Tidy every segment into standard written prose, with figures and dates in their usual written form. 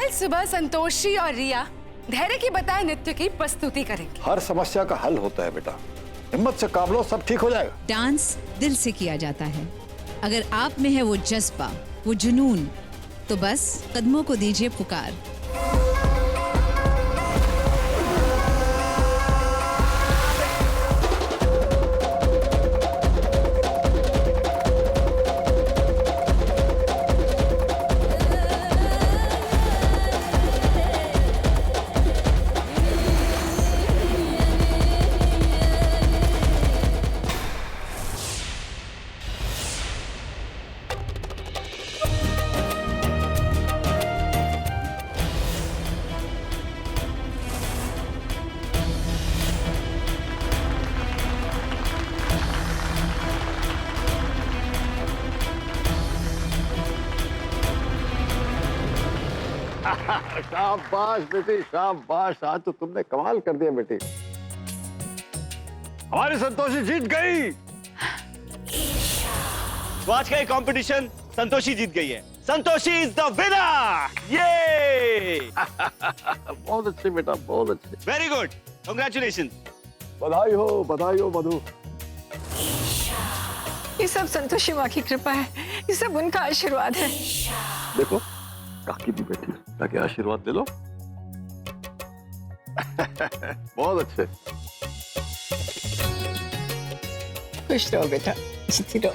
कल सुबह संतोषी और रिया धैर्य की बताए नृत्य की प्रस्तुति करेंगे। हर समस्या का हल होता है बेटा, हिम्मत से काम लो, सब ठीक हो जाएगा। डांस दिल से किया जाता है। अगर आप में है वो जज्बा, वो जुनून, तो बस कदमों को दीजिए पुकार। शाबाश बेटी शाबाश, आज तो तुमने कमाल कर दिया बेटी। हमारी संतोषी जीत गई। तो आज का ये कंपटीशन संतोषी जीत गई है। Santoshi is the winner. ये बहुत अच्छे बेटा, बहुत अच्छे। Very good, congratulation. बधाई हो मधु। ये सब संतोषी माँ की कृपा है, ये सब उनका आशीर्वाद है। देखो काकी भी बैठी है, ताकि आशीर्वाद दे लो। बहुत अच्छे। खुश रहो बेटा, जीती रहो।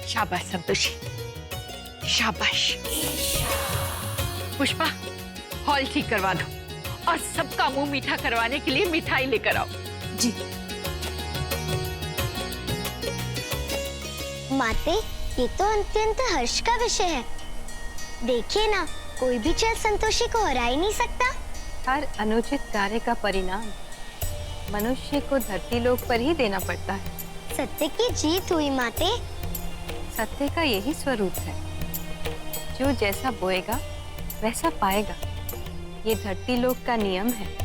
शाबाश संतोषी, शाबाश। पुष्पा, हॉल ठीक करवा दो और सबका मुंह मीठा करवाने के लिए मिठाई लेकर आओ। जी। माते, ये तो अत्यंत हर्ष का विषय है। देखिए ना, कोई भी चल संतोषी को हरा ही नहीं सकता। हर अनुचित कार्य का परिणाम मनुष्य को धरती लोक पर ही देना पड़ता है। सत्य की जीत हुई माते। सत्य का यही स्वरूप है, जो जैसा बोएगा वैसा पाएगा। ये धरती लोक का नियम है।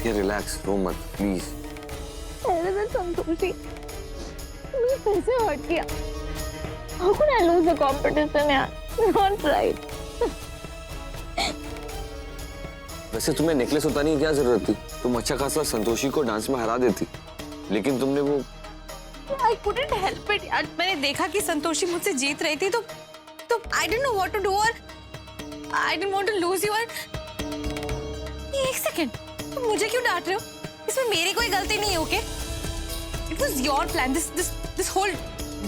रिलैक्स, रो मत प्लीज। अरे मैं संतोषी, मैं फिर से हट गया। How could I lose the competition यार? Not right. वैसे तुम्हें नेकलेस उतारने की क्या जरूरत थी? तुम अच्छा खासा संतोषी को डांस में हरा देती, लेकिन तुमने वो I couldn't help it यार। मैंने देखा कि संतोषी मुझसे जीत रही थी, तो I didn't know what to do और I didn't want to lose you। और एक सेकेंड, तुम मुझे क्यों डांट रहे हो? इसमें मेरी कोई गलती नहीं है, okay? It was your plan. This whole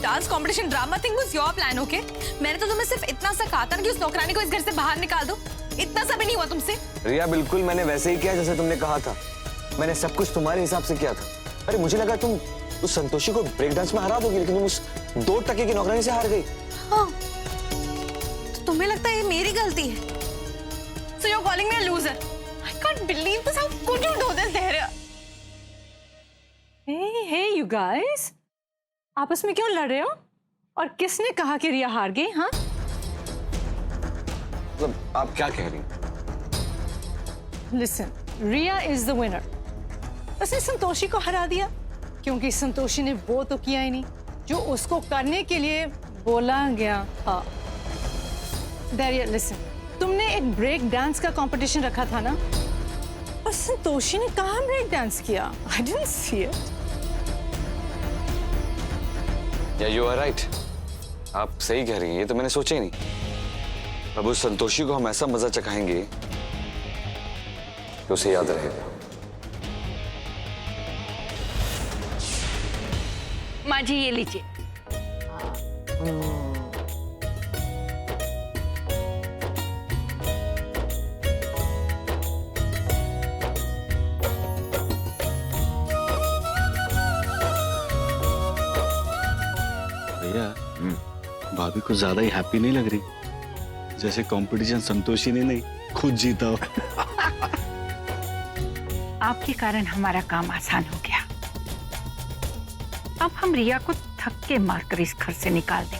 dance competition drama thing was your plan, okay? मैंने तो तुम्हें सिर्फ इतना सा कहा था ना कि उस नौकरानी को इस घर से बाहर निकाल दो। इतना सा भी नहीं हुआ तुमसे। रिया, बिल्कुल मैंने वैसे ही किया जैसे तुमने कहा था। मैंने सब कुछ तुम्हारे हिसाब से किया था। अरे मुझे लगा तुम उस संतोषी को ब्रेक डांस में हरा दोगी, लेकिन तुम उस 2 टके की नौकरानी से हार गई। हाँ, तो तुम्हें लगता है ये मेरी गलती है? So you're calling me a loser? I can't believe this. How could you do this, Dhairya? Hey, you guys, आपस में क्यों लड़ रहे हो? और किसने कहा कि रिया हार गई? हाँ? मतलब आप क्या कह रही? Listen, Riya is the winner. उसने संतोषी को हरा दिया, क्योंकि संतोषी ने वो तो किया ही नहीं जो उसको करने के लिए बोला गया था। Dhairya, listen, तुमने एक ब्रेक डांस का कंपटीशन रखा था ना? और संतोषी ने कहाँ ब्रेक डांस किया? I didn't see it. Yeah, you are right. आप सही कह रही हैं, ये तो मैंने सोचा ही नहीं। अब उस संतोषी को हम ऐसा मजा चखाएंगे कि उसे याद रहेगा। माँ जी, ये लीजिए। भैया, भाभी को ज्यादा ही हैप्पी नहीं लग रही, जैसे कंपटीशन संतोषी ने नहीं खुद जीता हो। आपके कारण हमारा काम आसान हो गया। अब हम रिया को थक्के मारकर इस घर से निकाल दें।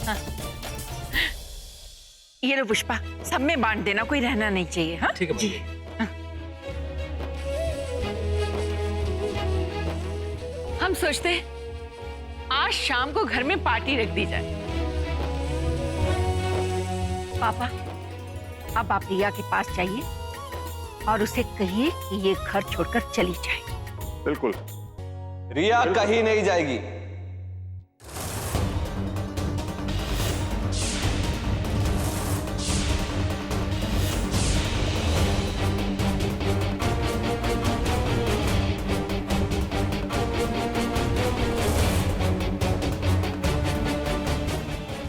हाँ। ये लो पुष्पा, सब में बांट देना, कोई रहना नहीं चाहिए। हाँ ठीक है जी। हाँ। हम सोचते हैं आज शाम को घर में पार्टी रख दी जाए। पापा, अब आप रिया के पास जाइए और उसे कहिए कि ये घर छोड़कर चली जाए। बिल्कुल। रिया कहीं नहीं जाएगी।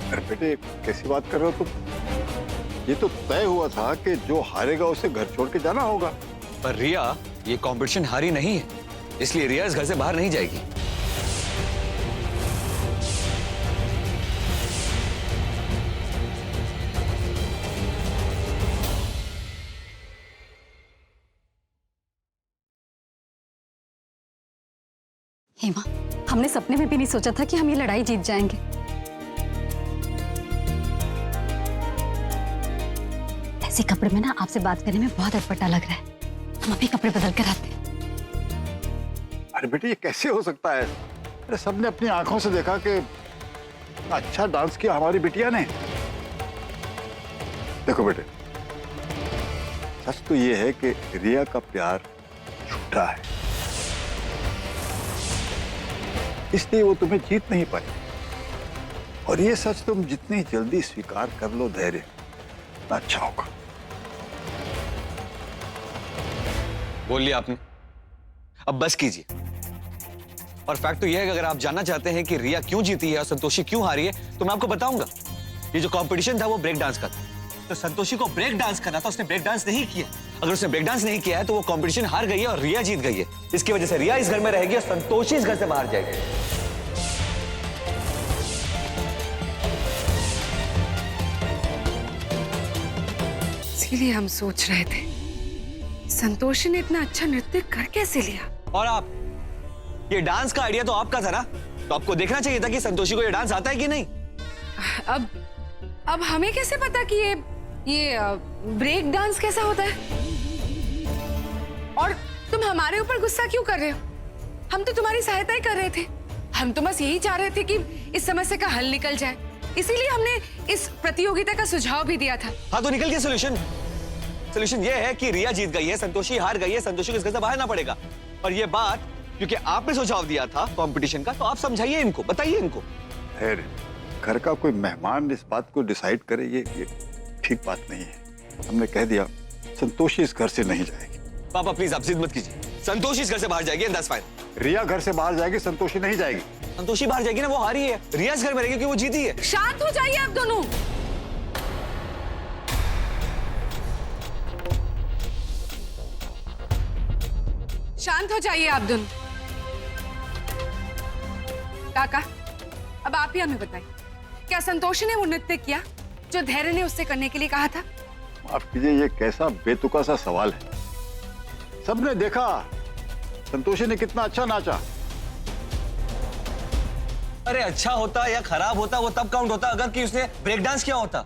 अरे बेटे, कैसी बात कर रहे हो तुम? ये तो तय हुआ था कि जो हारेगा उसे घर छोड़ के जाना होगा। पर रिया, ये कंपटीशन हारी नहीं है, इसलिए रिया इस घर से बाहर नहीं जाएगी। हेमा, हमने सपने में भी नहीं सोचा था कि हम ये लड़ाई जीत जाएंगे। ऐसे कपड़े में ना आपसे बात करने में बहुत अटपटा लग रहा है। हम अभी कपड़े बदल कर आते हैं। अरे बेटे, ये कैसे हो सकता है? अरे सबने अपनी आंखों से देखा कि अच्छा डांस किया हमारी बिटिया ने। देखो बेटे, सच तो ये है कि रिया का प्यार झूठा है, इसलिए वो तुम्हें जीत नहीं पाई। और ये सच तुम जितनी जल्दी स्वीकार कर लो धैर्य, उतना अच्छा होगा। बोल लिया आपने, अब बस कीजिए। और फैक्ट तो यह है कि अगर आप जानना चाहते हैं कि रिया क्यों जीती है और संतोषी क्यों हारी है, तो मैं आपको बताऊंगा। ये जो कंपटीशन था वो ब्रेक डांस का था, तो संतोषी को ब्रेक डांस करना था, उसने ब्रेक डांस नहीं किया। अगर उसने ब्रेक डांस नहीं किया है तो वो कंपटीशन हार गई है और रिया जीत गई है। इसकी वजह से रिया इस घर में रहेगी और संतोषी इस घर से बाहर जाएगी। इसीलिए हम सोच रहे थे संतोषी ने इतना अच्छा नृत्य कर कैसे लिया। और आप, ये डांस का आइडिया तो आपका था ना, तो आपको देखना चाहिए था कि संतोषी को ये डांस आता है कि नहीं। अब हमें कैसे पता कि ये ब्रेक डांस कैसा होता है? और तुम हमारे ऊपर गुस्सा क्यों कर रहे हो? हम तो तुम्हारी सहायता ही कर रहे थे। हम तो बस यही चाह रहे थे कि इस समस्या का हल निकल जाए, इसीलिए हमने इस प्रतियोगिता का सुझाव भी दिया था। हाँ, तो निकल गया सोल्यूशन। सोल्यूशन ये है कि रिया जीत गई है, संतोषी हार गई है, संतोषी को इस घर से बाहर ना पड़ेगा। और ये बात क्योंकि आपने सुझाव दिया था कंपटीशन का, तो आप समझाइए इनको, बताइए इनको। घर का कोई मेहमान इस बात को डिसाइड करे, ये ठीक बात नहीं है। हमने कह दिया संतोषी इस घर से नहीं जाएगी। पापा प्लीज आप जिद मत कीजिए, संतोषी इस घर से बाहर जाएगी, दैट्स फाइन। रिया घर से बाहर जाएगी, संतोषी नहीं जाएगी। संतोषी बाहर जाएगी ना, वो हारी है। रिया इस घर में रहेगी क्योंकि वो जीती है। शांत हो जाइए आप दोनों। शांत हो जाइए आप दोनों। काका, अब आप ही हमें बताइए, क्या संतोषी ने वो नृत्य किया जो धैर्य ने उससे करने के लिए कहा था? माफ कीजिए, ये कैसा बेतुका सा सवाल है। सबने देखा संतोषी ने कितना अच्छा नाचा। अरे अच्छा होता या खराब होता वो तब काउंट होता अगर कि उसने ब्रेक डांस किया होता।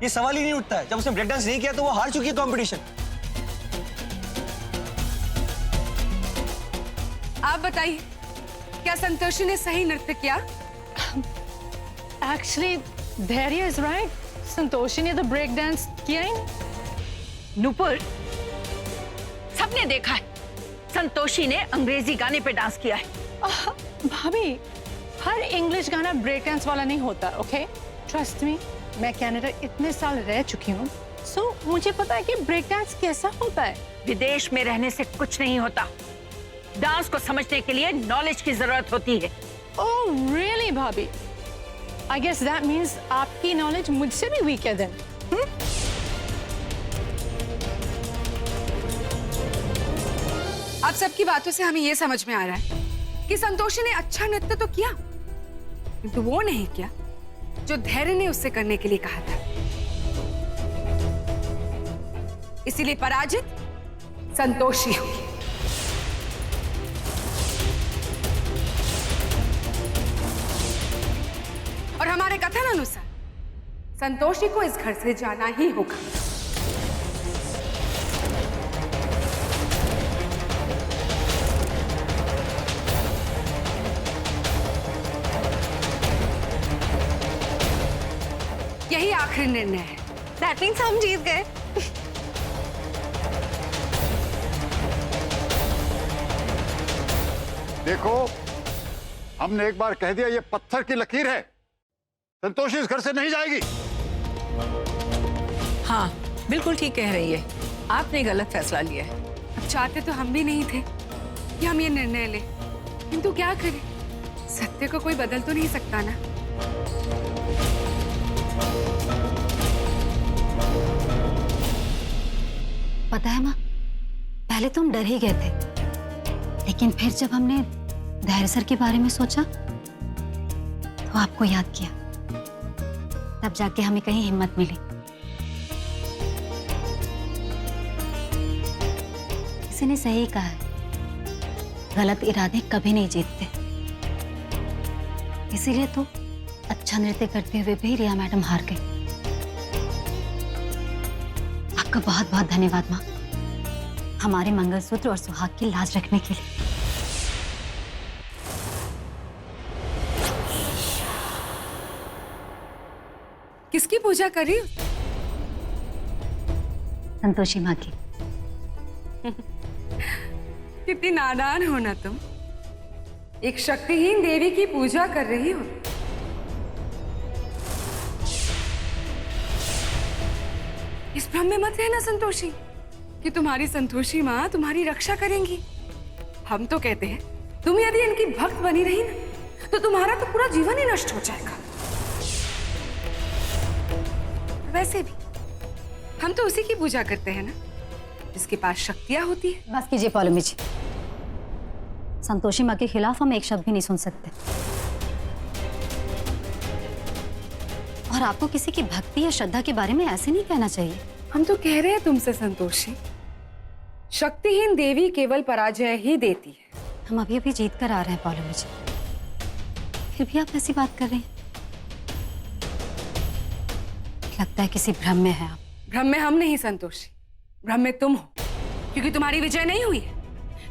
ये सवाल ही नहीं उठता है। जब उसने ब्रेक डांस नहीं किया तो वो हार चुकी है कंपटीशन। आप बताइए, क्या संतोषी ने सही नृत्य किया? एक्चुअली धैर्य इज राइट, संतोषी ने तो ब्रेक डांस किया ही। नूपुर, सबने देखा है संतोषी ने अंग्रेजी गाने पे डांस किया है। भाभी, हर इंग्लिश गाना ब्रेक डांस वाला नहीं होता, ओके? ट्रस्ट मी, मैं कनाडा इतने साल रह चुकी हूँ, सो मुझे पता है कि ब्रेक डांस कैसा होता है। विदेश में रहने से कुछ नहीं होता, डांस को समझने के लिए नॉलेज की जरूरत होती है। ओह रियली भाभी? आई गेस दैट मीन्स आपकी नॉलेज मुझसे भी वीक है देन। आप सबकी बातों से हमें यह समझ में आ रहा है कि संतोषी ने अच्छा नृत्य तो किया, किंतु वो नहीं किया जो धैर्य ने उससे करने के लिए कहा था। इसीलिए पराजित संतोषी हुई। और हमारे कथन अनुसार संतोषी को इस घर से जाना ही होगा। यही आखिरी निर्णय है। दैट मीन्स हम जीत गए। देखो, हमने एक बार कह दिया, ये पत्थर की लकीर है। संतोषी इस घर से नहीं जाएगी। हाँ, बिल्कुल ठीक कह रही है। आपने गलत फैसला लिया है। अब चाहते तो हम भी नहीं थे कि हम ये निर्णय लें, किंतु क्या करें, सत्य को कोई बदल तो नहीं सकता ना। पता है माँ, पहले तो हम डर ही गए थे, लेकिन फिर जब हमने धैर्य सर के बारे में सोचा तो आपको याद किया, तब जाके हमें कहीं हिम्मत मिली। किसी ने सही कहा है, गलत इरादे कभी नहीं जीतते। इसीलिए तो अच्छा नृत्य करते हुए भी रिया मैडम हार गई। आपका बहुत बहुत धन्यवाद माँ, हमारे मंगलसूत्र और सुहाग की लाज रखने के लिए। किसकी पूजा कर रही हो? संतोषी माँ की। कितनी नादान हो ना तुम, एक शक्तिहीन देवी की पूजा कर रही हो। इस भ्रम में मत रहना संतोषी कि तुम्हारी संतोषी माँ तुम्हारी रक्षा करेंगी। हम तो कहते हैं तुम यदि इनकी भक्त बनी रही ना तो तुम्हारा तो पूरा जीवन ही नष्ट हो जाएगा। वैसे भी हम तो उसी की पूजा करते हैं ना जिसके पास शक्तियां होती है। बस कीजिए पौलमी जी, संतोषी माँ के खिलाफ हम एक शब्द भी नहीं सुन सकते। और आपको किसी की भक्ति या श्रद्धा के बारे में ऐसे नहीं कहना चाहिए। हम तो कह रहे हैं तुमसे संतोषी, शक्तिहीन देवी केवल पराजय ही देती है। हम अभी अभी जीत कर आ रहे हैं पौलमी जी, फिर भी आप ऐसी बात कर रहे हैं। लगता है किसी भ्रम में है आप। भ्रम में हम नहीं संतोषी, भ्रम में तुम हो, क्योंकि तुम्हारी विजय नहीं हुई है।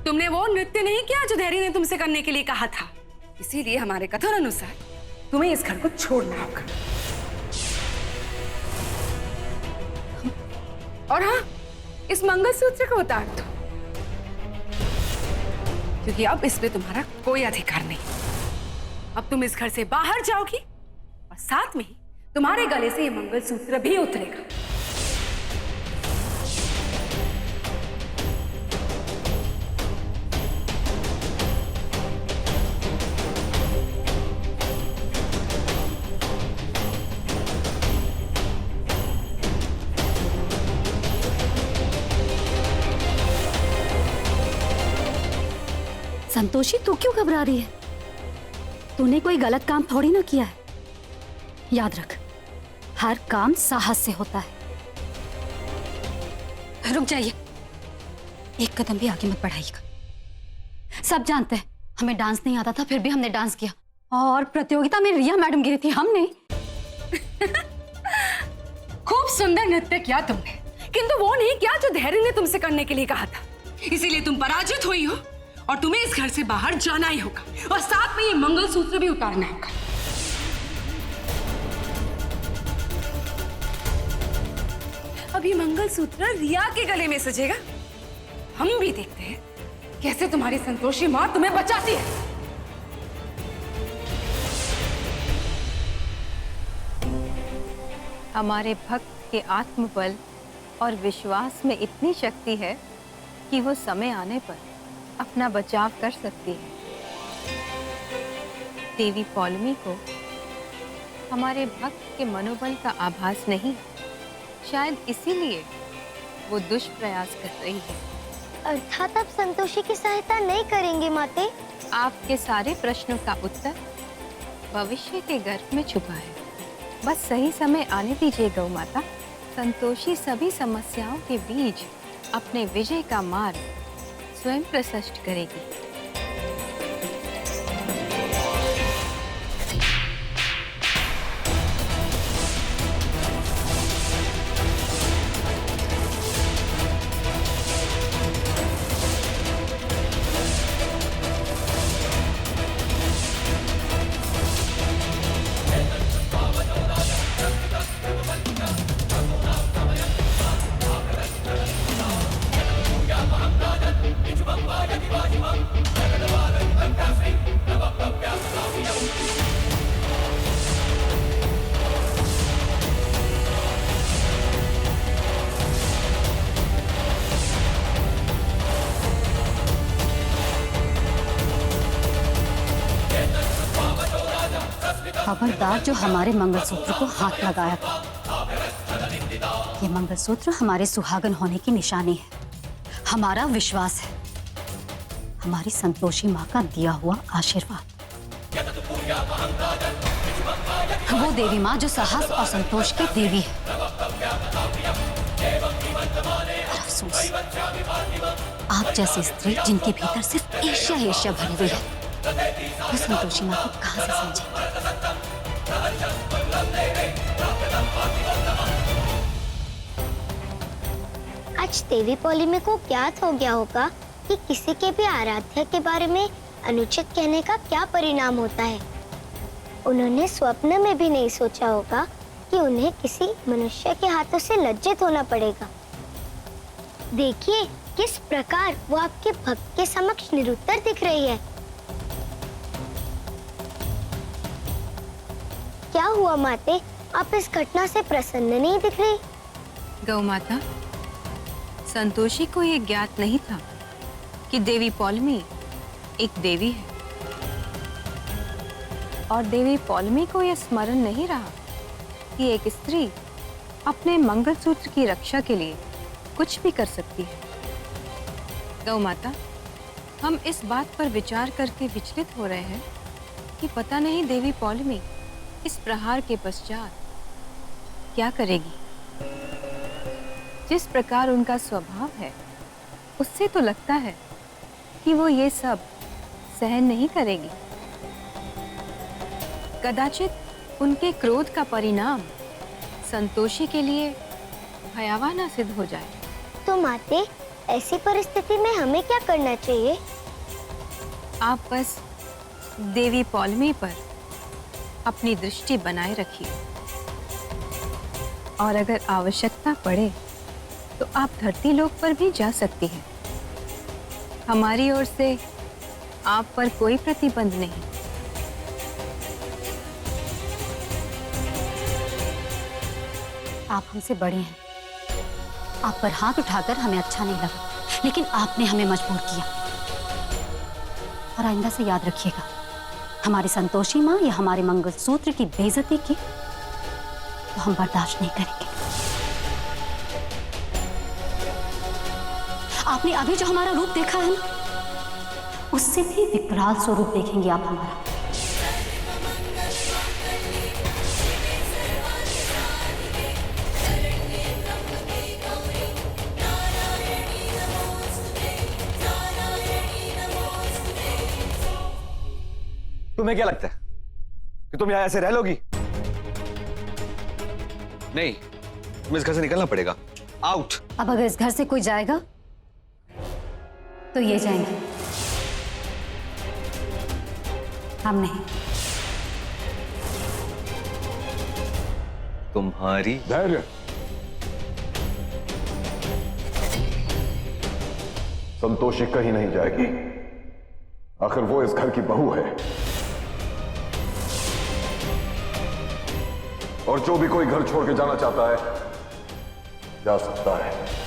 तुमने वो नृत्य नहीं किया जो धैर्य ने तुमसे करने के लिए कहा था। इसीलिए हमारे कथन अनुसार तुम्हें इस घर को छोड़ना होगा। और हाँ, इस मंगलसूत्र को उतार दो, क्योंकि अब इस पे तुम्हारा कोई अधिकार नहीं। अब तुम इस घर से बाहर जाओगी और साथ में ही तुम्हारे गले से ये मंगलसूत्र भी उतरेगा। संतोषी, तू क्यों घबरा रही है? तूने कोई गलत काम थोड़ी ना किया है। याद रख, हर काम साहस से होता है। रुक जाइए, एक कदम भी आगे मत बढ़ाइएगा। सब जानते हैं हमें डांस नहीं आता था, फिर भी हमने डांस किया। और प्रतियोगिता में रिया मैडम गिरी थी, हम नहीं। खूब सुंदर नृत्य किया तुमने, किंतु वो नहीं किया जो धैर्य ने तुमसे करने के लिए कहा था। इसीलिए तुम पराजित हुई हो और तुम्हें इस घर से बाहर जाना ही होगा और साथ में ये मंगलसूत्र भी उतारना होगा। अब ये मंगलसूत्र रिया के गले में सजेगा। हम भी देखते हैं कैसे तुम्हारी संतोषी मां तुम्हें बचाती है। हमारे भक्त के आत्मबल और विश्वास में इतनी शक्ति है कि वो समय आने पर अपना बचाव कर सकती है। देवी पौलमी को हमारे भक्त के मनोबल का आभास नहीं, शायद इसीलिए वो दुष्प्रयास कर रही है। अर्थात आप संतोषी की सहायता नहीं करेंगे माते? आपके सारे प्रश्नों का उत्तर भविष्य के गर्भ में छुपा है। बस सही समय आने दीजिए गौ माता। संतोषी सभी समस्याओं के बीच अपने विजय का मार्ग स्वयं प्रशस्त करेगी। खबरदार जो हमारे मंगलसूत्र को हाथ लगाया था। ये मंगलसूत्र हमारे सुहागन होने की निशानी है, हमारा विश्वास है, हमारी संतोषी माँ का दिया हुआ आशीर्वाद। वो देवी माँ जो साहस और संतोष की देवी है। और अफसोस, आप जैसी स्त्री जिनके भीतर सिर्फ ईर्ष्या ईर्ष्या भरी हुई है, वो संतोषी माँ को कहाँ से समझे। आज देवी पौलिमी को ज्ञात हो गया होगा कि किसी के भी आराध्य के बारे में अनुचित कहने का क्या परिणाम होता है। उन्होंने स्वप्न में भी नहीं सोचा होगा कि उन्हें किसी मनुष्य के हाथों से लज्जित होना पड़ेगा। देखिए किस प्रकार वो आपके भक्त के समक्ष निरुत्तर दिख रही है। क्या हुआ माते, आप इस घटना से प्रसन्न नहीं दिख रही? गौ माता, संतोषी को ये ज्ञात नहीं था कि देवी पौलमी एक देवी है, और देवी पौलमी को यह स्मरण नहीं रहा कि एक स्त्री अपने मंगलसूत्र की रक्षा के लिए कुछ भी कर सकती है। गौ माता, हम इस बात पर विचार करके विचलित हो रहे हैं कि पता नहीं देवी पौलमी इस प्रहार के पश्चात क्या करेगी। जिस प्रकार उनका स्वभाव है, उससे तो लगता है कि वो ये सब सहन नहीं करेगी। कदाचित उनके क्रोध का परिणाम संतोषी के लिए भयावह न सिद्ध हो जाए। तो माते, ऐसी परिस्थिति में हमें क्या करना चाहिए? आप बस देवी पौलमी पर अपनी दृष्टि बनाए रखिए, और अगर आवश्यकता पड़े तो आप धरती लोक पर भी जा सकती हैं। हमारी ओर से आप पर कोई प्रतिबंध नहीं। आप हमसे बड़े हैं, आप पर हाथ उठाकर हमें अच्छा नहीं लगा, लेकिन आपने हमें मजबूर किया। और आइंदा से याद रखिएगा, हमारी संतोषी माँ या हमारे मंगलसूत्र की बेइज्जती की तो हम बर्दाश्त नहीं करेंगे। आपने अभी जो हमारा रूप देखा है ना, उससे भी विकराल स्वरूप देखेंगे आप हमारा। तुम्हें क्या लगता है कि तुम यहां ऐसे रह लोगी? नहीं, तुम्हें इस घर से निकलना पड़ेगा। आउट। अब अगर इस घर से कोई जाएगा तो ये जाएंगे, हम नहीं। तुम्हारी धैर्य। संतोषी कहीं नहीं जाएगी, आखिर वो इस घर की बहू है। और जो भी कोई घर छोड़ के जाना चाहता है, जा सकता है।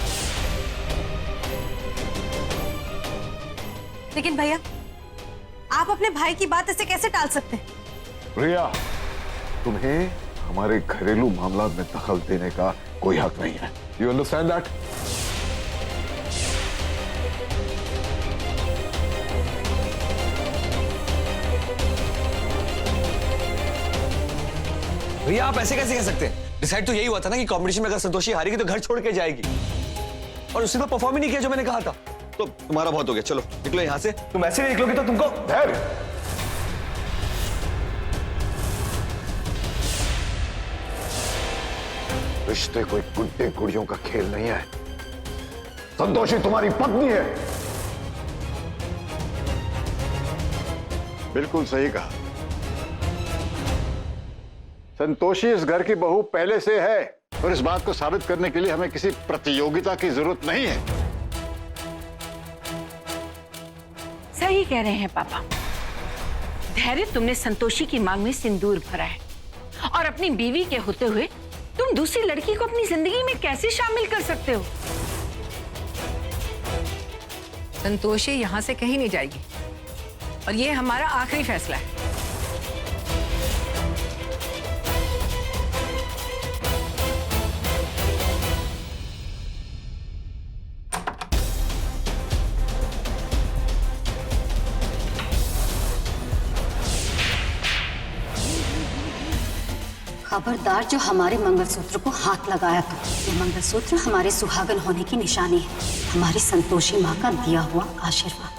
लेकिन भैया, आप अपने भाई की बात ऐसे कैसे टाल सकते हैं? रिया, तुम्हें हमारे घरेलू मामला में दखल देने का कोई हक नहीं है। You understand that? भैया आप ऐसे कैसे कह सकते हैं? डिसाइड तो यही हुआ था ना कि कंपटीशन में अगर संतोषी हारेगी तो घर छोड़ के जाएगी, और उसने तो परफॉर्म ही नहीं किया जो मैंने कहा था। तो तुम्हारा बहुत हो गया, चलो निकलो यहाँ से। तुम ऐसे नहीं निकलोगे तो तुमको धैर्य। रिश्ते कोई गुड्डे गुड़ियों का खेल नहीं है। संतोषी तुम्हारी पत्नी है। बिल्कुल सही कहा। संतोषी इस घर की बहू पहले से है, और इस बात को साबित करने के लिए हमें किसी प्रतियोगिता की जरूरत नहीं है। सही कह रहे हैं पापा। धैर्य, तुमने संतोषी की मांग में सिंदूर भरा है, और अपनी बीवी के होते हुए तुम दूसरी लड़की को अपनी जिंदगी में कैसे शामिल कर सकते हो? संतोषी यहाँ से कहीं नहीं जाएगी, और ये हमारा आखिरी फैसला है। खबरदार जो हमारे मंगलसूत्र को हाथ लगाया तो। ये मंगलसूत्र हमारे सुहागन होने की निशानी है, हमारी संतोषी माँ का दिया हुआ आशीर्वाद।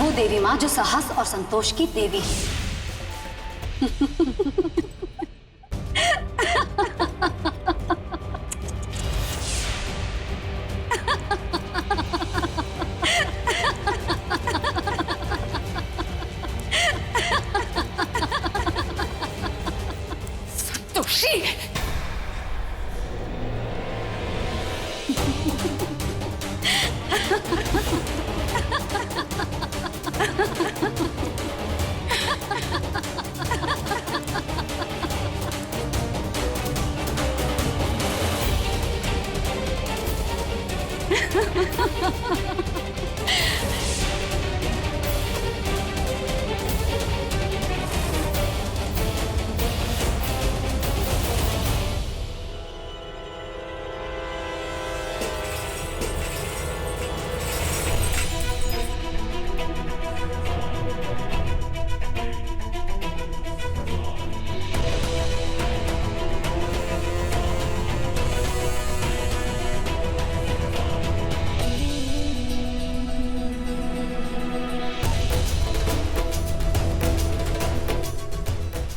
वो देवी माँ जो साहस और संतोष की देवी है।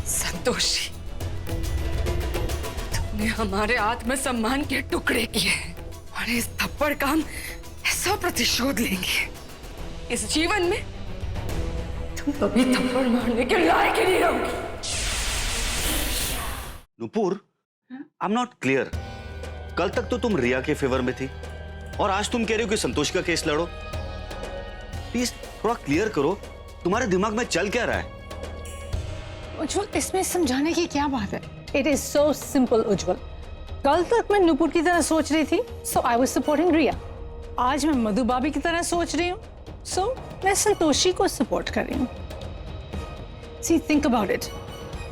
संतोषी, तुमने हमारे आत्मसम्मान के टुकड़े किए हैं, और इस थप्पड़ का हम 100% लेंगे। इस जीवन में तुम कभी थप्पड़ मारने के लायक ही नहीं रहोगी। Nupur, I am not clear. कल तक तो तुम रिया के फेवर में थी, और आज तुम कह रहे हो कि संतोष का केस लड़ो। प्लीज थोड़ा क्लियर करो, तुम्हारे दिमाग में चल क्या रहा है? उज्जवल, इसमें समझाने की क्या बात है? इट इज सो सिंपल उज्जवल। कल तक मैं नुपुर की तरह सोच रही थी, सो आई वाज सपोर्टिंग रिया। आज मैं मधु भाभी की तरह सोच रही हूँ, सो मैं संतोषी को सपोर्ट कर रही हूँ। सी, थिंक अबाउट इट।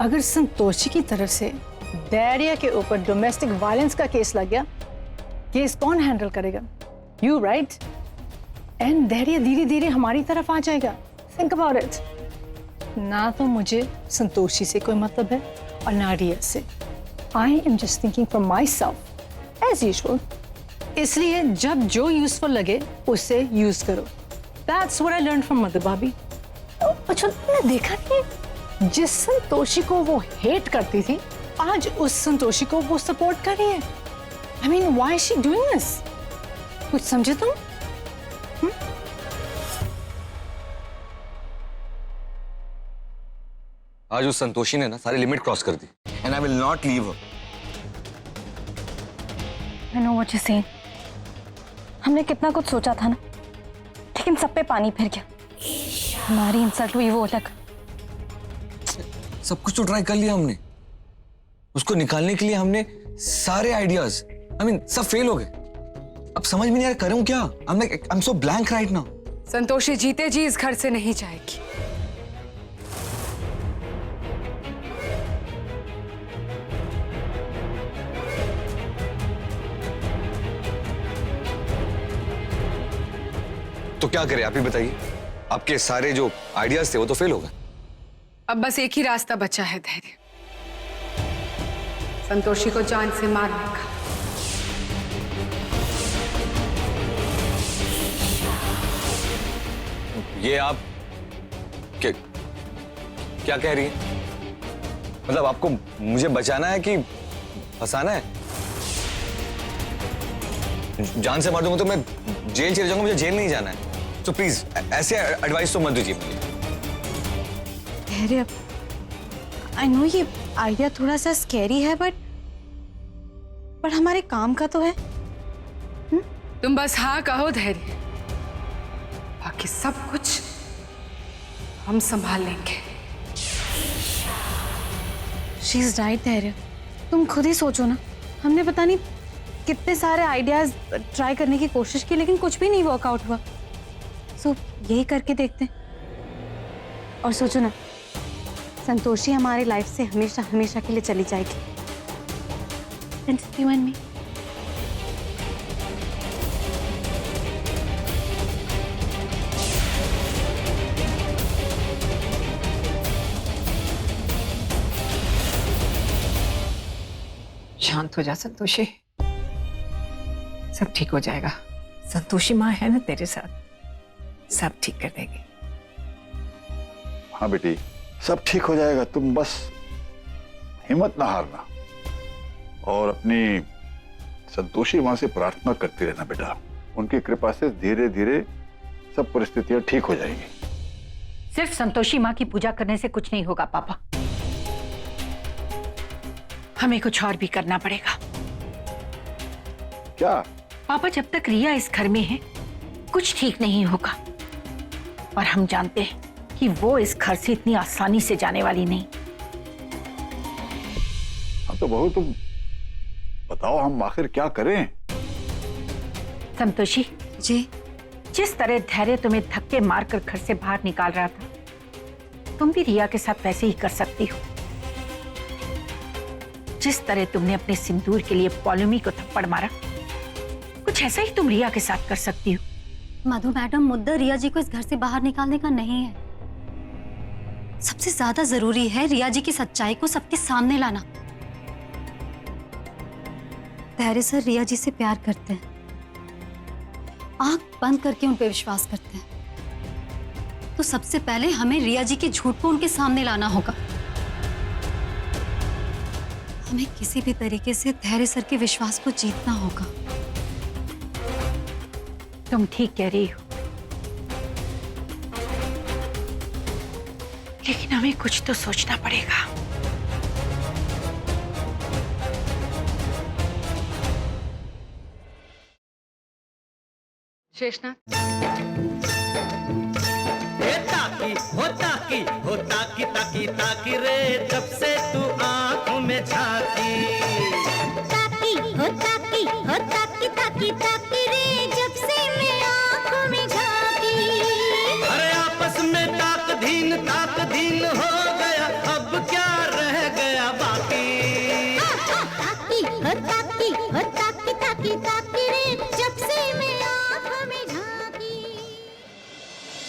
अगर संतोषी की तरफ से धैर्य के ऊपर डोमेस्टिक वायलेंस का केस लग गया, केस कौन हैंडल करेगा? You right. एंड धैर्य धीरे धीरे हमारी तरफ आ जाएगा। Think about it. ना तो मुझे संतोषी से कोई मतलब है और ना रिया से। I am just thinking for myself as usual. इसलिए जब जो यूजफुल लगे उसे यूज करो। That's what I learn from Madhu bhabhi. अच्छा, तुमने देखा नहीं, जिस संतोषी को वो हेट करती थी, आज उस संतोषी को वो सपोर्ट कर रही है। I mean, why is she doing this? कुछ समझे तुम? आज उस संतोषी ने ना सारी लिमिट क्रॉस कर दी, and I will not leave her. I know what you're saying. हमने कितना कुछ सोचा था ना, लेकिन सब पे पानी फिर गया। हमारी इंसल्ट हुई वो अलग। सब कुछ तो ट्राई कर लिया हमने, उसको निकालने के लिए हमने सारे आइडियाज, आई मीन सब फेल हो गए। अब समझ में नहीं आ रहा करूं क्या। I am so blank right now. Santoshi जीते जी इस घर से नहीं जाएगी। तो क्या करें आप ही बताइए। आपके सारे जो आइडियाज थे वो तो फेल हो गए। अब बस एक ही रास्ता बचा है, धैर्य। संतोषी को जान से मारने का। ये आप क्या कह रही है? मतलब आपको मुझे बचाना है कि फंसाना है? जान से मार दूंगा तो मैं जेल चले जाऊंगा, मुझे जेल नहीं जाना है। तो प्लीज ऐसे एडवाइस तो मत दीजिए मुझे। धैर्य, आई नो ये आइडिया थोड़ा सा स्कैरी है, बट हमारे काम का तो है। तुम बस हाँ कहो धैर्य, बाकी सब कुछ हम संभाल लेंगे। शी इज राइट धैर्य, तुम खुद ही सोचो ना, हमने पता नहीं कितने सारे आइडियाज ट्राई करने की कोशिश की, लेकिन कुछ भी नहीं वर्कआउट हुआ। सो यही करके देखते हैं। और सोचो ना, संतोषी हमारी लाइफ से हमेशा हमेशा के लिए चली जाएगी। You and me. शांत हो जा संतोषी, सब ठीक हो जाएगा। संतोषी माँ है ना तेरे साथ, सब ठीक कर देगी। हाँ बेटी, सब ठीक हो जाएगा। तुम बस हिम्मत ना हारना और अपनी संतोषी माँ से प्रार्थना करती रहना बेटा। उनकी कृपा से धीरे धीरे सब परिस्थितियां ठीक हो जाएंगी। सिर्फ संतोषी माँ की पूजा करने से कुछ नहीं होगा पापा, हमें कुछ और भी करना पड़ेगा। क्या? पापा, जब तक रिया इस घर में है कुछ ठीक नहीं होगा, और हम जानते हैं कि वो इस घर से इतनी आसानी से जाने वाली नहीं। हाँ तो बहू तुम बताओ, हम आखिर क्या करें? संतोषी जी, जिस तरह धैर्य तुम्हें धक्के मारकर घर से बाहर निकाल रहा था, तुम भी रिया के साथ वैसे ही कर सकती हो। जिस तरह तुमने अपने सिंदूर के लिए पॉलुमी को थप्पड़ मारा, कुछ ऐसा ही तुम रिया के साथ कर सकती हो। मधु मैडम, मुद्दा रिया जी को इस घर से बाहर निकालने का नहीं है। सबसे ज्यादा जरूरी है रिया जी की सच्चाई को सबके सामने लाना। धैर्य सर रिया जी से प्यार करते हैं, आंख बंद करके उन पे विश्वास करते हैं। तो सबसे पहले हमें रिया जी के झूठ को उनके सामने लाना होगा। हमें किसी भी तरीके से धैर्य सर के विश्वास को जीतना होगा। तुम ठीक कह रही हो, लेकिन हमें कुछ तो सोचना पड़ेगा। शेषनाथ, ताकी ताकी रे, जब से तू आंखों में झांकी। ताकी ताकी रे, जब से मैं आंखों में झांकी। अरे आपस में ताक धीन हो गया, अब क्या रह गया बाकी। ताकी रे, जब से मैं आंखों में झांकी।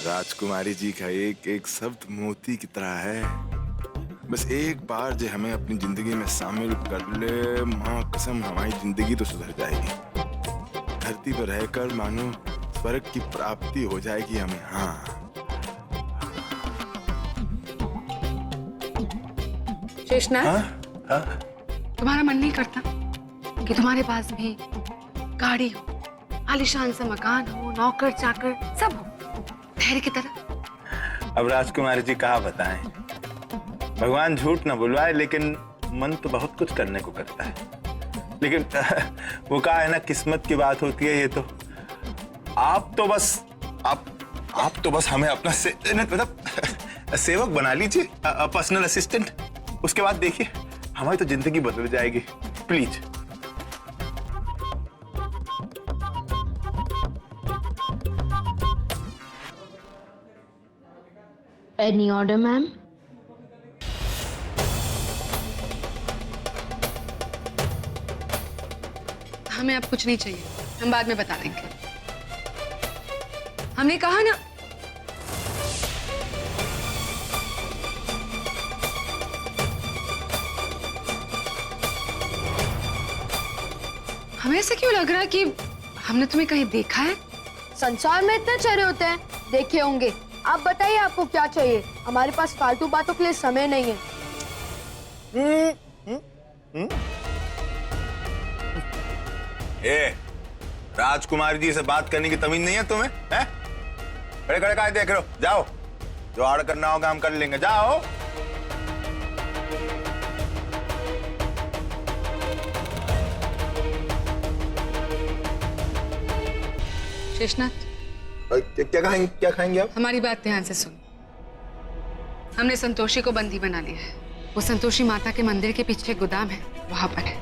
राजकुमारी जी का एक एक शब्द मोती की तरह है। बस एक बार जो हमें अपनी जिंदगी में शामिल कर ले, माँ कसम हमारी जिंदगी तो सुधर जाएगी। धरती पर रहकर मानो स्वर्ग की प्राप्ति हो जाएगी हमें। हाँ शेषनाथ, हाँ? तुम्हारा मन नहीं करता कि तुम्हारे पास भी गाड़ी हो, आलीशान सा मकान हो, नौकर चाकर सब हो, धैर्य की तरह? अब राजकुमारी जी कहा बताएं, भगवान झूठ न बुलवाए, लेकिन मन तो बहुत कुछ करने को करता है। लेकिन वो कहा है ना, किस्मत की बात होती है ये तो। आप तो बस हमें अपना मतलब सेवक बना लीजिए, पर्सनल असिस्टेंट। उसके बाद देखिए हमारी तो जिंदगी बदल जाएगी। प्लीज। Any order ma'am? हमें अब कुछ नहीं चाहिए, हम बाद में बता देंगे। हमने कहा ना। हमें ऐसा क्यों लग रहा है कि हमने तुम्हें कहीं देखा है? संसार में इतने चेहरे होते हैं, देखे होंगे। आप बताइए आपको क्या चाहिए? हमारे पास फालतू बातों के लिए समय नहीं है। ए, राजकुमारी जी से बात करने की तमीज नहीं है तुम्हें? हैं? खड़े खड़े काय देख रहे हो? जाओ, जो आड़ करना होगा हम कर लेंगे, जाओ। शेषनाथ, क्या खाएंगे आप? हमारी बात ध्यान से सुन। हमने संतोषी को बंदी बना लिया है। वो संतोषी माता के मंदिर के पीछे गोदाम है, वहां पर है।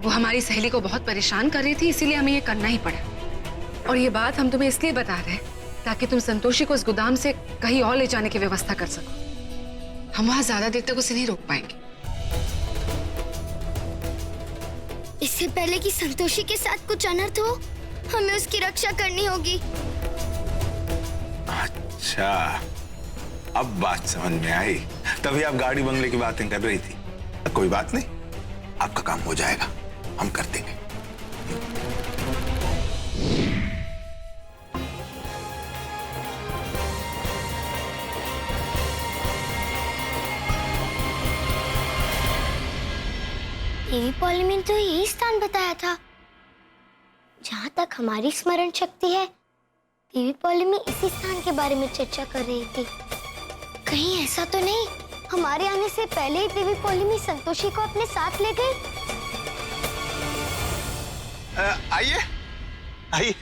वो हमारी सहेली को बहुत परेशान कर रही थी, इसीलिए हमें ये करना ही पड़ा। और ये बात हम तुम्हें इसलिए बता रहे हैं ताकि तुम संतोषी को इस गोदाम से कहीं और ले जाने की व्यवस्था कर सको। हम वहां ज्यादा देर तक उसे नहीं रोक पाएंगे। इससे पहले कि संतोषी के साथ कुछ अनर्थ हो, हमें उसकी रक्षा करनी होगी। अच्छा, अब बात समझ में आई। तभी आप गाड़ी बंगले की बातें कर रही थी। कोई बात नहीं, आपका काम हो जाएगा, हम कर देंगे। देवी पॉली ने तो यही स्थान बताया था। जहाँ तक हमारी स्मरण शक्ति है, देवी पॉली में इसी स्थान के बारे में चर्चा कर रही थी। कहीं ऐसा तो नहीं हमारे आने से पहले ही देवी पॉली में संतोषी को अपने साथ ले गई? आइए आइए।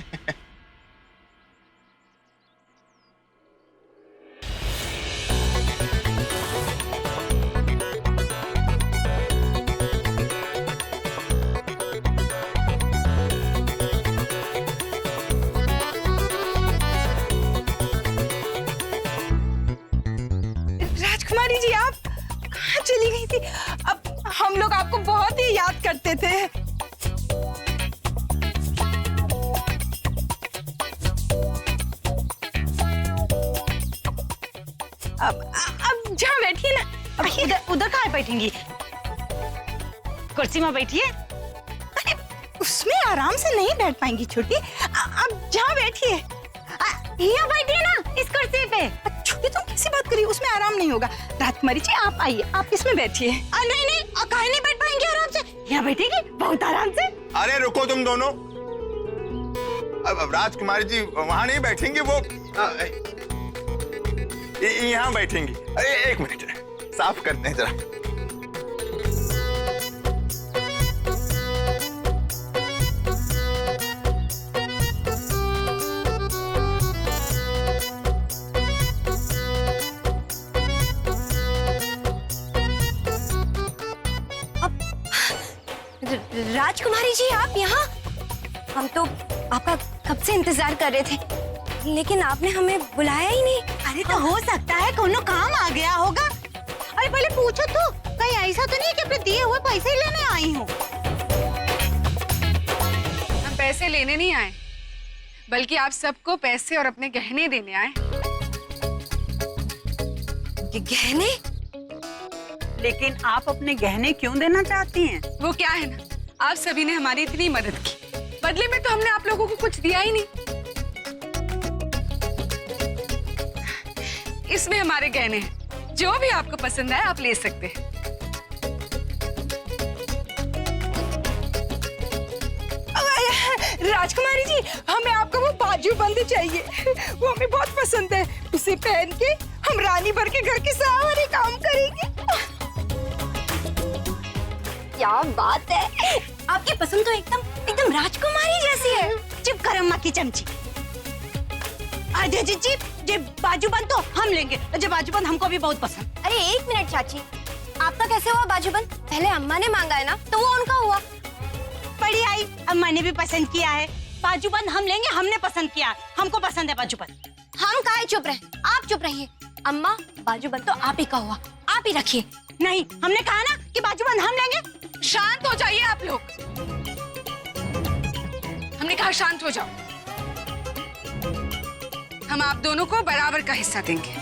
राजकुमारी जी, आप कहाँ चली गई थी? अब हम लोग आपको बहुत ही याद करते थे। अब जहाँ बैठिए ना। अब उधर कहाँ बैठेंगी? कुर्सी में बैठिए। अरे उसमें आराम से नहीं बैठ पाएंगी छोटी। अब जहाँ बैठिए, यहाँ बैठिए ना इस कुर्सी पे। छोटी तुम कैसी बात करी? उसमें आराम नहीं होगा। राजकुमारी जी आप आइए, आप इसमें बैठिए। नहीं नहीं, काहे नहीं बैठ पाएंगे आराम से? यहाँ बैठेगी बहुत आराम से। अरे रुको तुम दोनों। अब राजकुमारी जी वहां नहीं बैठेंगी, वो यहाँ बैठेंगी। अरे एक मिनट, साफ करते हैं जरा। राजकुमारी जी आप यहाँ? हम तो आपका कब से इंतजार कर रहे थे, लेकिन आपने हमें बुलाया ही नहीं। अरे तो हो सकता है कोनो काम आ गया होगा। अरे पहले पूछो तो, कहीं ऐसा तो नहीं कि अपने दिए हुए पैसे लेने आई हूँ। हम पैसे लेने नहीं आए, बल्कि आप सबको पैसे और अपने गहने देने आए। गहने? लेकिन आप अपने गहने क्यों देना चाहती हैं? वो क्या है ना, आप सभी ने हमारी इतनी मदद की, बदले में तो हमने आप लोगों को कुछ दिया ही नहीं। इसमें हमारे गहने हैं, जो भी आपको पसंद आए आप ले सकते हैं। राजकुमारी जी, हमें आपका वो बाजूबंद चाहिए, वो हमें बहुत पसंद है। उसे पहन के हम रानी भर के घर के सारे काम करेंगे। क्या बात है, आपकी पसंद तो एकदम राजकुमारी जैसी है। चुप कर अम्मा की चमची। जी बाजूबंद तो हम लेंगे, जो बाजूबंद हमको भी बहुत पसंद। अरे एक मिनट चाची, आपका कैसे हुआ बाजूबंद? पहले अम्मा ने मांगा है ना, तो वो उनका हुआ। बड़ी आई, अम्मा ने भी पसंद किया है। बाजूबंद हम लेंगे, हमने पसंद किया, हमको पसंद है बाजूबंद। हम काहे चुप रहे, आप चुप रहिए। अम्मा बाजूबंद तो आप ही का हुआ, आप ही रखिए। नहीं, हमने कहा ना कि बाजूबंद हम लेंगे। शांत हो जाइए आप लोग, हमने कहा शांत हो जाओ। हम आप दोनों को बराबर का हिस्सा देंगे।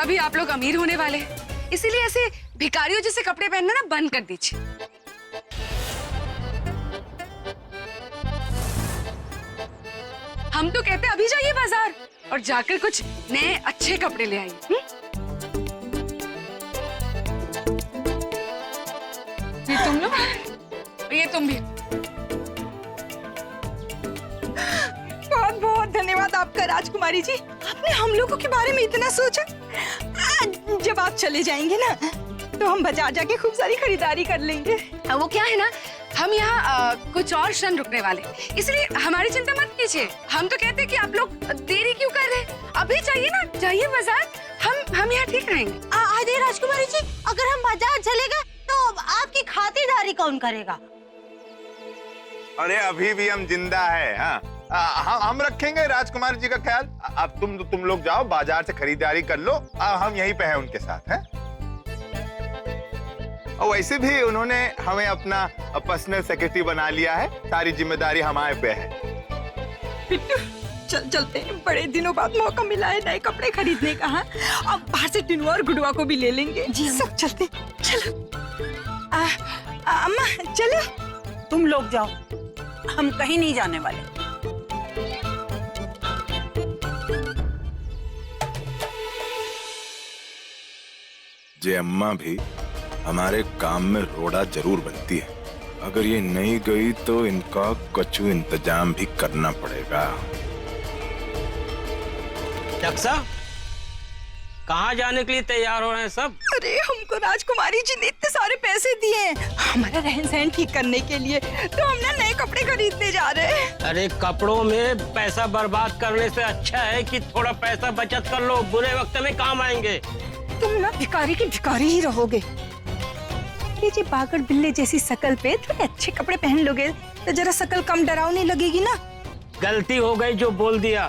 अभी आप लोग अमीर होने वाले हैं, इसीलिए ऐसे भिखारियों जैसे कपड़े पहनना ना बंद कर दीजिए। हम तो कहते अभी जाइए बाजार और जाकर कुछ नए अच्छे कपड़े ले आइए। ये तुम लोग, ये तुम भी। बहुत बहुत धन्यवाद आपका राजकुमारी जी, आपने हम लोगों के बारे में इतना सोचा। जब आप चले जाएंगे ना तो हम बाजार जाके खूब सारी खरीदारी कर लेंगे। वो क्या है ना, हम यहाँ कुछ और क्षण रुकने वाले, इसलिए हमारी चिंता मत कीजिए। हम तो कहते हैं कि आप लोग देरी क्यों कर रहे हैं, अभी जाइए ना, जाइए बाजार, हम यहाँ ठीक रहेंगे। आदि राजकुमारी जी, अगर हम बाजार चले गए तो आपकी खातिरदारी कौन करेगा? अरे अभी भी हम जिंदा है। हाँ, हम रखेंगे राजकुमार जी का ख्याल। अब तुम लोग जाओ बाजार से खरीदारी कर लो, हम यहीं पे हैं उनके साथ हैं। और वैसे भी उन्होंने हमें अपना पर्सनल सेक्रेटरी बना लिया है, सारी जिम्मेदारी हमारे पे है। पिट्टू, चलते हैं, बड़े दिनों बाद मौका मिला है नए कपड़े खरीदने का। हाँ, अब बाहर से टिनू और गुडुआ को भी ले लेंगे। जी सब चलते, चलो। अम्मा चलो। तुम लोग जाओ, हम कहीं नहीं जाने वाले। जे अम्मा भी हमारे काम में रोड़ा जरूर बनती है। अगर ये नहीं गई तो इनका कछु इंतजाम भी करना पड़ेगा। चक्सा, कहाँ जाने के लिए तैयार हो रहे हैं सब? अरे हमको राजकुमारी जी ने इतने सारे पैसे दिए हैं हमारा रहन सहन ठीक करने के लिए, तो हम ना नए कपड़े खरीदने जा रहे हैं। अरे कपड़ों में पैसा बर्बाद करने से अच्छा है कि थोड़ा पैसा बचत कर लो, बुरे वक्त में काम आएंगे। तुम ना भिखारी की भिखारी ही रहोगे। ये जी बागड़ बिल्ले जैसी शकल पे थोड़े अच्छे कपड़े पहन लोगे तो जरा शकल कम डरावनी लगेगी ना। गलती हो गई जो बोल दिया।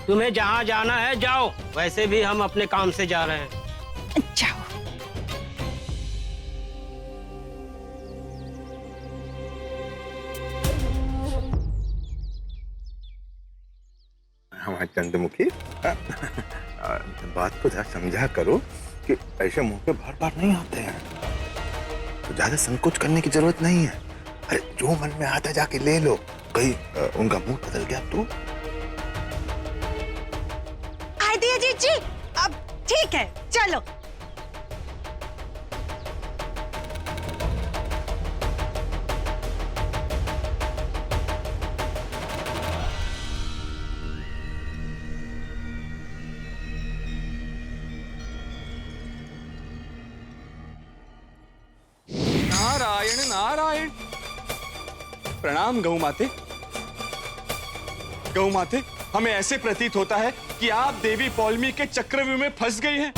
तुम्हें जहाँ जाना है जाओ, वैसे भी हम अपने काम से जा रहे हैं। जाओ। हमारे चंद्रमुखी, बात को जरा समझा करो कि ऐसे मुंह पे बार बार नहीं आते हैं, तो ज्यादा संकोच करने की जरूरत नहीं है। अरे जो मन में आता जाके ले लो, कहीं उनका मुंह बदल गया तो। जी अब ठीक है, चलो। नारायण नारायण। प्रणाम गौ माते। गौ माते, हमें ऐसे प्रतीत होता है कि आप देवी पौलमी के चक्रव्यूह में फंस गई हैं।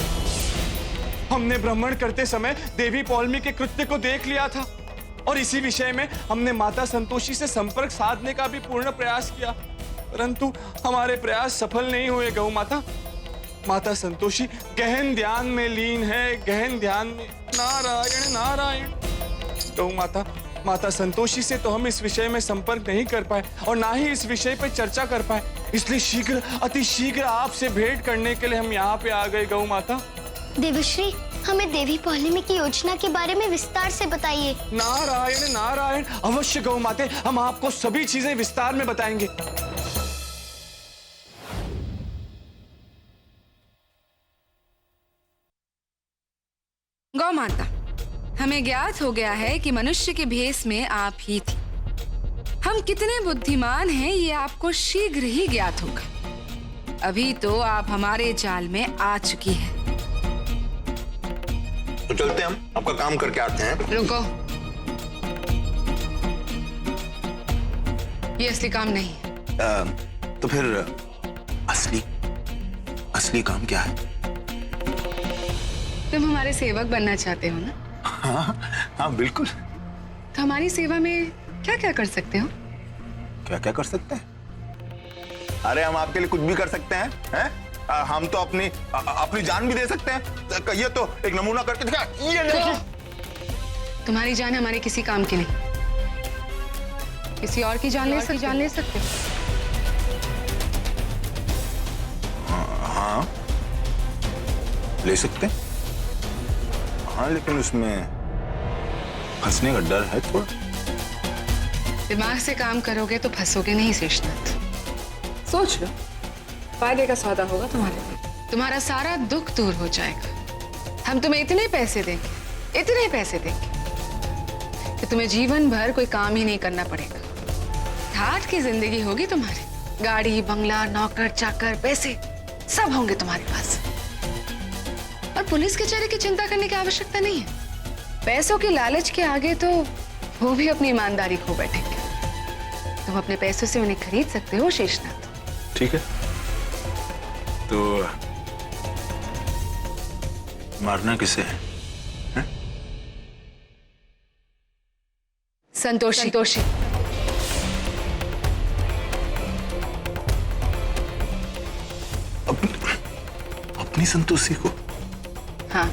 हमने भ्रमण करते समय देवी पौलमी के कृत्य को देख लिया था और इसी विषय में हमने माता संतोषी से संपर्क साधने का भी पूर्ण प्रयास किया, परंतु हमारे प्रयास सफल नहीं हुए गौ माता। माता संतोषी गहन ध्यान में लीन है, गहन ध्यान में। नारायण नारायण। गौ माता, माता संतोषी से तो हम इस विषय में संपर्क नहीं कर पाए और ना ही इस विषय पर चर्चा कर पाए, इसलिए शीघ्र, अति शीघ्र आपसे भेंट करने के लिए हम यहाँ पे आ गए गौ माता। देवश्री, हमें देवी पौलमी की योजना के बारे में विस्तार से बताइए। नारायण नारायण, अवश्य गौ माते, हम आपको सभी चीजें विस्तार में बताएंगे। गौ माता, हमें ज्ञात हो गया है कि मनुष्य के भेष में आप ही थी। हम कितने बुद्धिमान हैं ये आपको शीघ्र ही ज्ञात होगा। अभी तो आप हमारे जाल में आ चुकी हैं। तो चलते हम आपका काम करके आते हैं। रुको, ये असली काम नहीं है। तो फिर असली काम क्या है? तुम हमारे सेवक बनना चाहते हो ना? हाँ बिल्कुल। तो हमारी सेवा में क्या क्या कर सकते हो? क्या क्या कर सकते हैं? अरे हम आपके लिए कुछ भी कर सकते हैं, हैं? हम तो अपनी जान भी दे सकते हैं। ये तो एक नमूना करके दिखा। ये देखो, तुम्हारी जान हमारे किसी काम की नहीं, किसी और की जान ले सकते हो। हाँ, ले सकते हैं। हाँ, लेकिन उसमें फंसने का डर है थोड़ा। दिमाग से काम करोगे तो फंसोगे नहीं शेषनाथ। सोच लो, फायदे का सौदा होगा तुम्हारे लिए। तुम्हारा सारा दुख दूर हो जाएगा। हम तुम्हें इतने पैसे देंगे कि तुम्हें जीवन भर कोई काम ही नहीं करना पड़ेगा। ठाठ की जिंदगी होगी तुम्हारी। गाड़ी, बंगला, नौकर चाकर, पैसे सब होंगे तुम्हारे पास। और पुलिस कचहरी की चिंता करने की आवश्यकता नहीं है। पैसों के लालच के आगे तो वो भी अपनी ईमानदारी खो बैठेंगे। तुम अपने पैसों से उन्हें खरीद सकते हो शेषनाथ। ठीक है, तो मारना किसे है? संतोषी। अपनी संतोषी को? हाँ।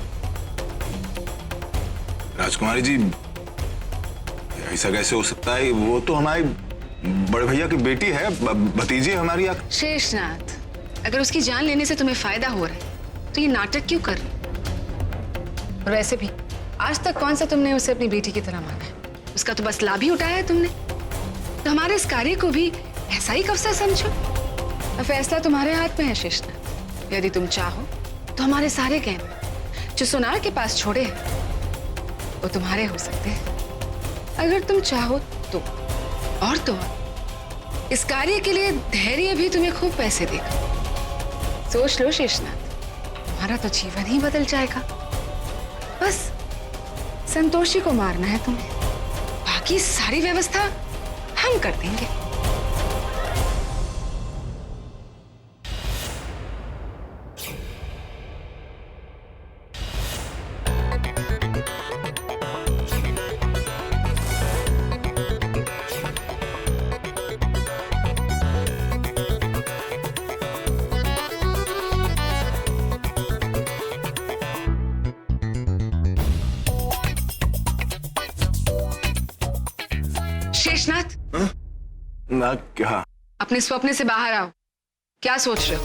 राजकुमारी जी, ऐसा कैसे हो सकता है? वो तो हमारे बड़े भैया की बेटी है, भतीजी हमारी। शेषनाथ, अगर उसकी जान लेने से तुम्हें फायदा हो रहा है तो ये नाटक क्यों कर रहे हो? और वैसे भी आज तक कौन सा तुमने उसे अपनी बेटी की तरह माना है? उसका तो बस लाभ ही उठाया है तुमने। तो हमारे इस कार्य को भी ऐसा ही कब से समझो। फैसला तुम्हारे हाथ में है शेषनाथ। यदि तुम चाहो तो हमारे सारे गहने जो सोनार के पास छोड़े हैं वो तुम्हारे हो सकते हैं, अगर तुम चाहो तो। और तो और, इस कार्य के लिए धैर्य भी तुम्हें खूब पैसे देगा। सोच लो शेषनाथ, तुम्हारा तो जीवन ही बदल जाएगा। बस संतोषी को मारना है तुम्हें, बाकी सारी व्यवस्था हम कर देंगे। शेषनाथ, ना क्या? अपने स्वप्न से बाहर आओ। क्या सोच रहे हो?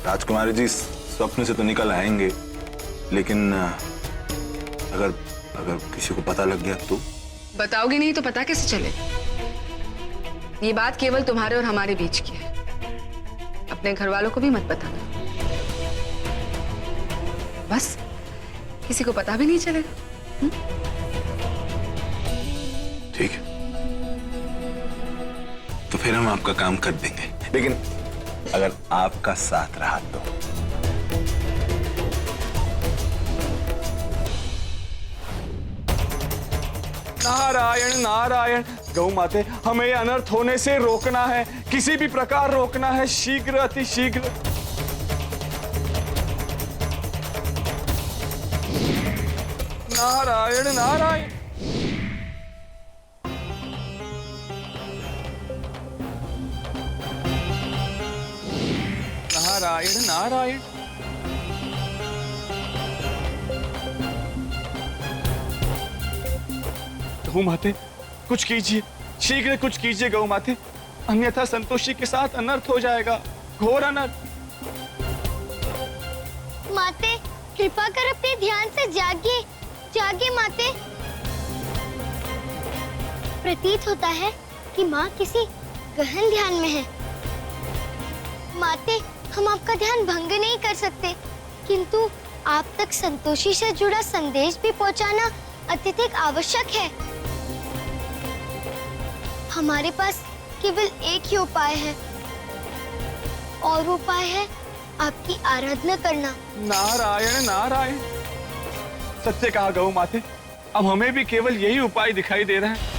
राजकुमारी जी, स्वप्न से तो निकल आएंगे, लेकिन अगर किसी को पता लग गया तो? बताओगे नहीं तो पता कैसे चले? ये बात केवल तुम्हारे और हमारे बीच की है। अपने घर वालों को भी मत बताना। बस किसी को पता भी नहीं चलेगा। ठीक है, तो फिर हम आपका काम कर देंगे, लेकिन अगर आपका साथ रहा तो। नारायण नारायण। गौ माते, हमें अनर्थ होने से रोकना है, किसी भी प्रकार रोकना है, शीघ्र अति शीघ्र। नारायण नारायण। नारायण नारायण। गौ माते, कुछ कीजिए, शीघ्र कुछ कीजिए गौ माते, अन्यथा संतोषी के साथ अनर्थ हो जाएगा, घोर अनर्थ। माते, कृपा कर अपने ध्यान से जागिए, जागिए माते। प्रतीत होता है कि माँ किसी गहन ध्यान में है। माते, हम आपका ध्यान भंग नहीं कर सकते, किंतु आप तक संतोषी से जुड़ा संदेश भी पहुंचाना अत्यधिक आवश्यक है। हमारे पास केवल एक ही उपाय है, और उपाय है आपकी आराधना करना। नारायण नारायण। सत्य कहा गौ माते, अब हमें भी केवल यही उपाय दिखाई दे रहा है।